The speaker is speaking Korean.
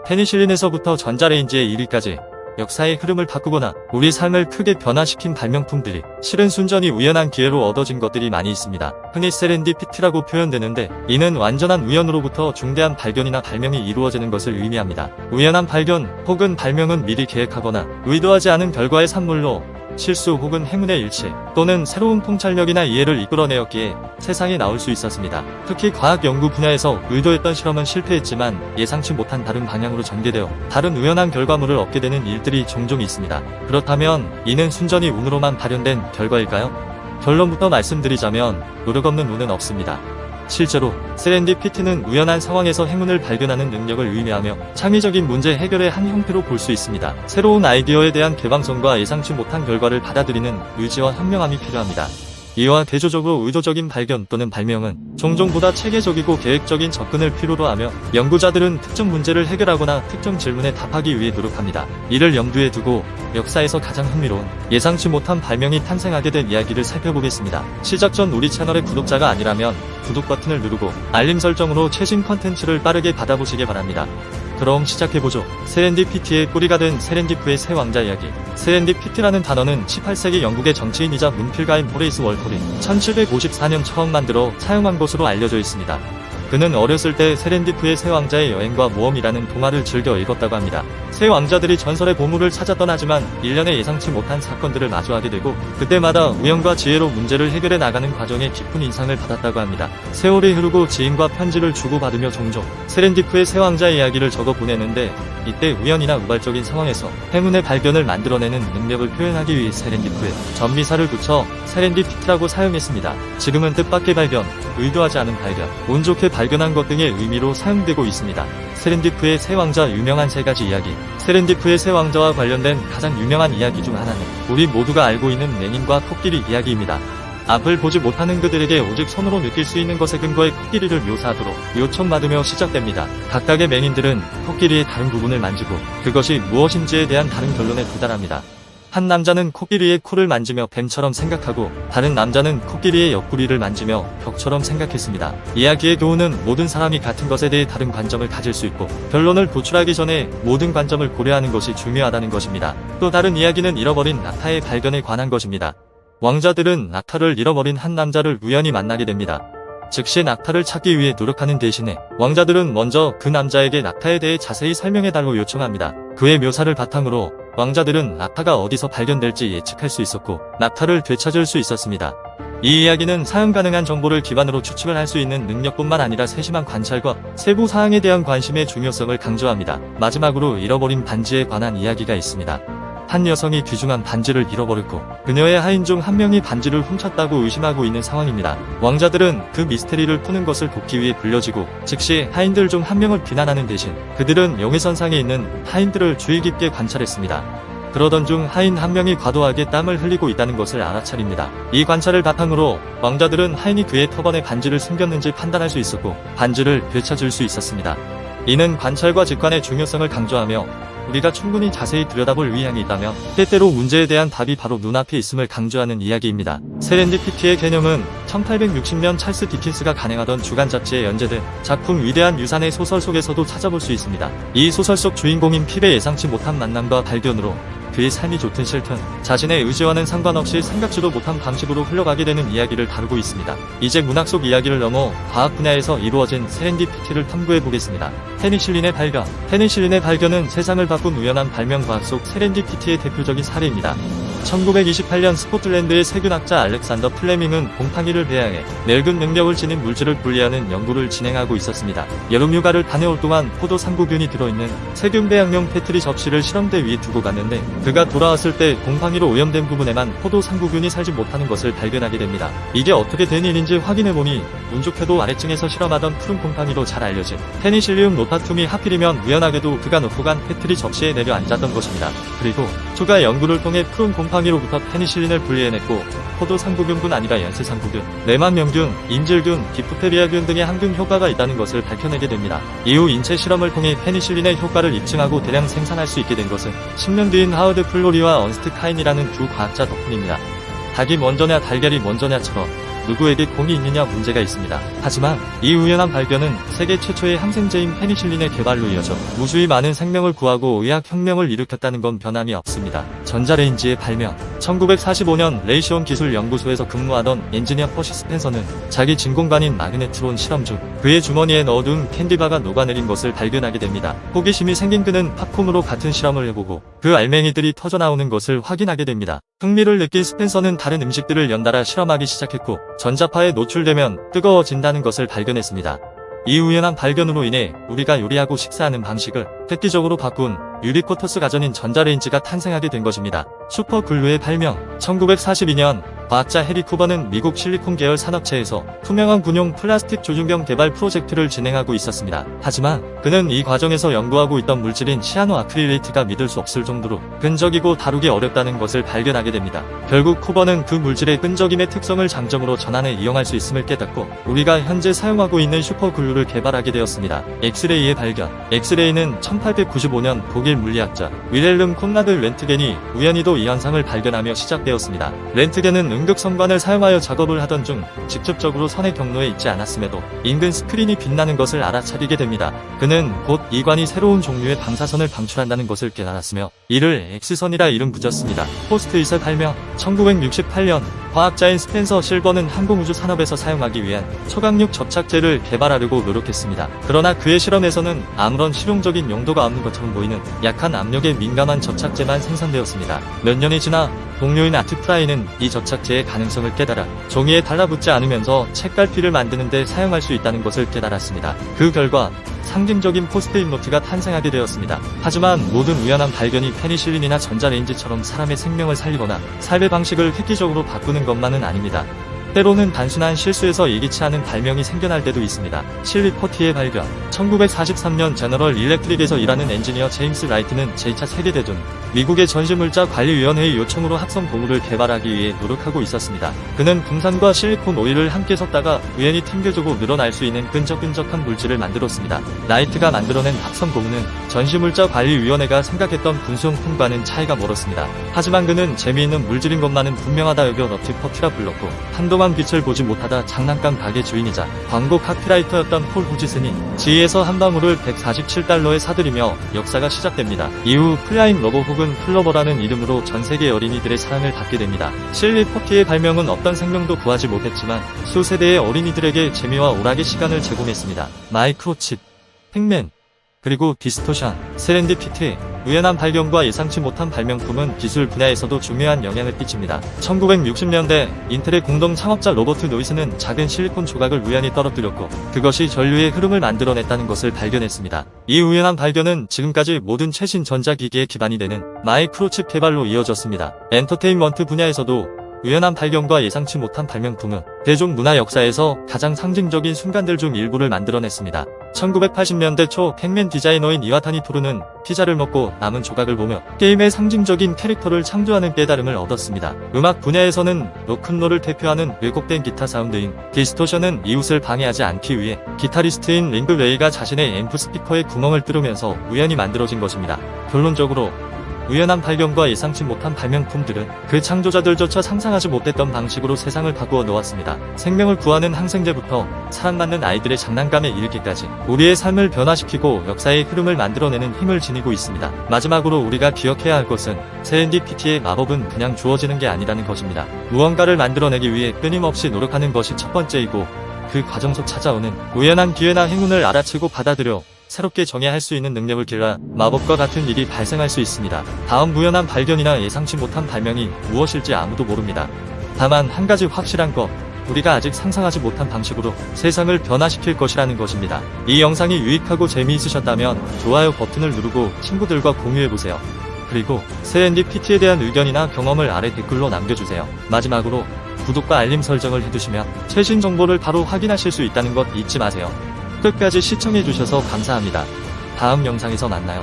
페니실린에서부터 전자레인지의 1위까지 역사의 흐름을 바꾸거나 우리 삶을 크게 변화시킨 발명품들이 실은 순전히 우연한 기회로 얻어진 것들이 많이 있습니다. 흔히 세렌디피티라고 표현되는데 이는 완전한 우연으로부터 중대한 발견이나 발명이 이루어지는 것을 의미합니다. 우연한 발견 혹은 발명은 미리 계획하거나 의도하지 않은 결과의 산물로 실수 혹은 행운의 일치 또는 새로운 통찰력이나 이해를 이끌어내었기에 세상에 나올 수 있었습니다. 특히 과학 연구 분야에서 의도했던 실험은 실패했지만 예상치 못한 다른 방향으로 전개되어 다른 우연한 결과물을 얻게 되는 일들이 종종 있습니다. 그렇다면 이는 순전히 운으로만 발현된 결과일까요? 결론부터 말씀드리자면 노력 없는 운은 없습니다. 실제로 세렌디피티는 우연한 상황에서 행운을 발견하는 능력을 의미하며 창의적인 문제 해결의 한 형태로 볼 수 있습니다. 새로운 아이디어에 대한 개방성과 예상치 못한 결과를 받아들이는 의지와 현명함이 필요합니다. 이와 대조적으로 의도적인 발견 또는 발명은 종종 보다 체계적이고 계획적인 접근을 필요로 하며 연구자들은 특정 문제를 해결하거나 특정 질문에 답하기 위해 노력합니다. 이를 염두에 두고 역사에서 가장 흥미로운 예상치 못한 발명이 탄생하게 된 이야기를 살펴보겠습니다. 시작 전 우리 채널의 구독자가 아니라면 구독 버튼을 누르고 알림 설정으로 최신 컨텐츠를 빠르게 받아보시기 바랍니다. 그럼 시작해보죠. 세렌디피티의 뿌리가 된 세렌디프의 새 왕자 이야기. 세렌디피티라는 단어는 18세기 영국의 정치인이자 문필가인 호레이스 월콜이 1754년 처음 만들어 사용한 것으로 알려져 있습니다. 그는 어렸을 때 세렌디프의 새 왕자의 여행과 모험이라는 동화를 즐겨 읽었다고 합니다. 새 왕자들이 전설의 보물을 찾아 떠나지만 일련의 예상치 못한 사건들을 마주하게 되고 그때마다 우연과 지혜로 문제를 해결해 나가는 과정에 깊은 인상을 받았다고 합니다. 세월이 흐르고 지인과 편지를 주고받으며 종종 세렌디프의 새 왕자의 이야기를 적어 보내는데 이때 우연이나 우발적인 상황에서 행운의 발견을 만들어내는 능력을 표현하기 위해 세렌디프에 전미사를 붙여 세렌디피티라고 사용했습니다. 지금은 뜻밖의 발견, 의도하지 않은 발견, 운 좋게 발견한 것 등의 의미로 사용되고 있습니다. 세렌디프의 새 왕자 유명한 세 가지 이야기. 세렌디프의 새 왕자와 관련된 가장 유명한 이야기 중 하나는 우리 모두가 알고 있는 맹인과 코끼리 이야기입니다. 앞을 보지 못하는 그들에게 오직 손으로 느낄 수 있는 것에 근거해 코끼리를 묘사하도록 요청받으며 시작됩니다. 각각의 맹인들은 코끼리의 다른 부분을 만지고 그것이 무엇인지에 대한 다른 결론에 도달합니다. 한 남자는 코끼리의 코를 만지며 뱀처럼 생각하고 다른 남자는 코끼리의 옆구리를 만지며 벽처럼 생각했습니다. 이야기의 교훈은 모든 사람이 같은 것에 대해 다른 관점을 가질 수 있고 결론을 도출하기 전에 모든 관점을 고려하는 것이 중요하다는 것입니다. 또 다른 이야기는 잃어버린 낙타의 발견에 관한 것입니다. 왕자들은 낙타를 잃어버린 한 남자를 우연히 만나게 됩니다. 즉시 낙타를 찾기 위해 노력하는 대신에 왕자들은 먼저 그 남자에게 낙타에 대해 자세히 설명해달라고 요청합니다. 그의 묘사를 바탕으로 왕자들은 낙타가 어디서 발견될지 예측할 수 있었고 낙타를 되찾을 수 있었습니다. 이 이야기는 사용 가능한 정보를 기반으로 추측을 할 수 있는 능력뿐만 아니라 세심한 관찰과 세부 사항에 대한 관심의 중요성을 강조합니다. 마지막으로 잃어버린 반지에 관한 이야기가 있습니다. 한 여성이 귀중한 반지를 잃어버렸고 그녀의 하인 중 한 명이 반지를 훔쳤다고 의심하고 있는 상황입니다. 왕자들은 그 미스테리를 푸는 것을 돕기 위해 불려지고 즉시 하인들 중 한 명을 비난하는 대신 그들은 용의선상에 있는 하인들을 주의 깊게 관찰했습니다. 그러던 중 하인 한 명이 과도하게 땀을 흘리고 있다는 것을 알아차립니다. 이 관찰을 바탕으로 왕자들은 하인이 그의 터번에 반지를 숨겼는지 판단할 수 있었고 반지를 되찾을 수 있었습니다. 이는 관찰과 직관의 중요성을 강조하며 우리가 충분히 자세히 들여다볼 의향이 있다면 때때로 문제에 대한 답이 바로 눈앞에 있음을 강조하는 이야기입니다. 세렌디피티의 개념은 1860년 찰스 디킨스가 간행하던 주간 잡지에 연재된 작품 위대한 유산의 소설 속에서도 찾아볼 수 있습니다. 이 소설 속 주인공인 핍의 예상치 못한 만남과 발견으로 그의 삶이 좋든 싫든 자신의 의지와는 상관없이 생각지도 못한 방식으로 흘러가게 되는 이야기를 다루고 있습니다. 이제 문학 속 이야기를 넘어 과학 분야에서 이루어진 세렌디피티를 탐구해보겠습니다. 페니실린의 발견. 페니실린의 발견은 세상을 바꾼 우연한 발명 과학 속 세렌디피티의 대표적인 사례입니다. 1928년 스코틀랜드의 세균학자 알렉산더 플레밍은 곰팡이를 배양해 낡은 능력을 지닌 물질을 분리하는 연구를 진행하고 있었습니다. 여름 휴가를 다녀올 동안 포도 상구균이 들어있는 세균 배양용 페트리 접시를 실험대 위에 두고 갔는데 그가 돌아왔을 때 곰팡이로 오염된 부분에만 포도 상구균이 살지 못하는 것을 발견하게 됩니다. 이게 어떻게 된 일인지 확인해보니 운 좋게도 아래층에서 실험하던 푸른 곰팡이로 잘 알려진 페니실리움 노타툼이 하필이면 우연하게도 그가 놓고 간 페트리 접시에 내려앉았던 것입니다. 그리고 추가 연구를 통해 푸른 곰팡이로부터 페니실린을 분리해냈고 포도 상구균뿐 아니라 연쇄상구균, 내만명균, 인질균, 디프테리아균 등의 항균 효과가 있다는 것을 밝혀내게 됩니다. 이후 인체 실험을 통해 페니실린의 효과를 입증하고 대량 생산할 수 있게 된 것은 10년 뒤인 하워드 플로리와 언스트 카인이라는 두 과학자 덕분입니다. 닭이 먼저냐 달걀이 먼저냐처럼 누구에게 공이 있느냐 문제가 있습니다. 하지만 이 우연한 발견은 세계 최초의 항생제인 페니실린의 개발로 이어져 무수히 많은 생명을 구하고 의학혁명을 일으켰다는 건 변함이 없습니다. 전자레인지의 발명. 1945년 레이시온 기술연구소에서 근무하던 엔지니어 퍼시 스펜서는 자기 진공관인 마그네트론 실험 중 그의 주머니에 넣어둔 캔디바가 녹아내린 것을 발견하게 됩니다. 호기심이 생긴 그는 팝콘으로 같은 실험을 해보고 그 알맹이들이 터져나오는 것을 확인하게 됩니다. 흥미를 느낀 스펜서는 다른 음식들을 연달아 실험하기 시작했고 전자파에 노출되면 뜨거워진다는 것을 발견했습니다. 이 우연한 발견으로 인해 우리가 요리하고 식사하는 방식을 획기적으로 바꾼 유비쿼터스 가전인 전자레인지가 탄생하게 된 것입니다. 슈퍼글루의 발명. 1942년 과학자 해리 쿠버는 미국 실리콘 계열 산업체에서 투명한 군용 플라스틱 조준경 개발 프로젝트를 진행하고 있었습니다. 하지만 그는 이 과정에서 연구하고 있던 물질인 시아노 아크릴레이트가 믿을 수 없을 정도로 끈적이고 다루기 어렵다는 것을 발견하게 됩니다. 결국 쿠버는 그 물질의 끈적임의 특성을 장점으로 전환해 이용할 수 있음을 깨닫고 우리가 현재 사용하고 있는 슈퍼글루를 개발하게 되었습니다. 엑스레이의 발견. 엑스레이는 1895년 독일 물리학자 윌헬름 콘라드 렌트겐이 우연히도 이 현상을 발견하며 시작되었습니다. 렌트겐은 음극성관을 사용하여 작업을 하던 중 직접적으로 선의 경로에 있지 않았음에도 인근 스크린이 빛나는 것을 알아차리게 됩니다. 그는 곧 이 관이 새로운 종류의 방사선을 방출한다는 것을 깨달았으며 이를 X선이라 이름 붙였습니다. 포스트잇의 발명. 1968년 과학자인 스펜서 실버는 항공우주 산업에서 사용하기 위한 초강력 접착제를 개발하려고 노력했습니다. 그러나 그의 실험에서는 아무런 실용적인 용도가 없는 것처럼 보이는 약한 압력에 민감한 접착제만 생산되었습니다. 몇 년이 지나 동료인 아트프라이는 이 접착제의 가능성을 깨달아 종이에 달라붙지 않으면서 책갈피를 만드는 데 사용할 수 있다는 것을 깨달았습니다. 그 결과 상징적인 포스트잇 노트가 탄생하게 되었습니다. 하지만 모든 우연한 발견이 페니실린이나 전자레인지처럼 사람의 생명을 살리거나 삶의 방식을 획기적으로 바꾸는 것만은 아닙니다. 때로는 단순한 실수에서 예기치 않은 발명이 생겨날 때도 있습니다. 실리 포티의 발견. 1943년 제너럴 일렉트릭에서 일하는 엔지니어 제임스 라이트는 제2차 세계대전 미국의 전시물자관리위원회의 요청으로 합성 고무를 개발하기 위해 노력하고 있었습니다. 그는 붕산과 실리콘 오일을 함께 섞다가 우연히 튕겨주고 늘어날 수 있는 끈적끈적한 물질을 만들었습니다. 라이트가 만들어낸 합성 고무는 전시물자관리위원회가 생각했던 분수용품과는 차이가 멀었습니다. 하지만 그는 재미있는 물질인 것만은 분명하다 여겨 너트 퍼큐라 불렀고 한동안 빛을 보지 못하다 장난감 가게 주인이자 광고 카피라이터였던 폴 호지슨이 지위에서 한 방울을 $147에 사들이며 역사가 시작됩니다. 이후 플라잉 러버 혹은 플러버라는 이름으로 전 세계 어린이들의 사랑을 받게 됩니다. 실리 포티의 발명은 어떤 생명도 구하지 못했지만 수세대의 어린이들에게 재미와 오락의 시간을 제공했습니다. 마이크로칩, 팩맨, 그리고 디스토션, 세렌디피티. 우연한 발견과 예상치 못한 발명품은 기술 분야에서도 중요한 영향을 끼칩니다. 1960년대 인텔의 공동 창업자 로버트 노이스는 작은 실리콘 조각을 우연히 떨어뜨렸고 그것이 전류의 흐름을 만들어냈다는 것을 발견했습니다. 이 우연한 발견은 지금까지 모든 최신 전자기기의 기반이 되는 마이크로칩 개발로 이어졌습니다. 엔터테인먼트 분야에서도 우연한 발견과 예상치 못한 발명품은 대중문화 역사에서 가장 상징적인 순간들 중 일부를 만들어냈습니다. 1980년대 초 팩맨 디자이너인 이와타니 토루는 피자를 먹고 남은 조각을 보며 게임의 상징적인 캐릭터를 창조하는 깨달음을 얻었습니다. 음악 분야에서는 로큰롤을 대표하는 왜곡된 기타 사운드인 디스토션은 이웃을 방해하지 않기 위해 기타리스트인 링그 레이가 자신의 앰프 스피커에 구멍을 뚫으면서 우연히 만들어진 것입니다. 결론적으로 우연한 발견과 예상치 못한 발명품들은 그 창조자들조차 상상하지 못했던 방식으로 세상을 바꾸어 놓았습니다. 생명을 구하는 항생제부터 사랑받는 아이들의 장난감에 이르기까지 우리의 삶을 변화시키고 역사의 흐름을 만들어내는 힘을 지니고 있습니다. 마지막으로 우리가 기억해야 할 것은 세렌디피티의 마법은 그냥 주어지는 게 아니라는 것입니다. 무언가를 만들어내기 위해 끊임없이 노력하는 것이 첫 번째이고 그 과정 속 찾아오는 우연한 기회나 행운을 알아채고 받아들여 새롭게 정의할 수 있는 능력을 길러 마법과 같은 일이 발생할 수 있습니다. 다음 우연한 발견이나 예상치 못한 발명이 무엇일지 아무도 모릅니다. 다만 한 가지 확실한 것, 우리가 아직 상상하지 못한 방식으로 세상을 변화시킬 것이라는 것입니다. 이 영상이 유익하고 재미있으셨다면 좋아요 버튼을 누르고 친구들과 공유해보세요. 그리고 세렌디피티에 대한 의견이나 경험을 아래 댓글로 남겨주세요. 마지막으로 구독과 알림 설정을 해두시면 최신 정보를 바로 확인하실 수 있다는 것 잊지 마세요. 끝까지 시청해주셔서 감사합니다. 다음 영상에서 만나요.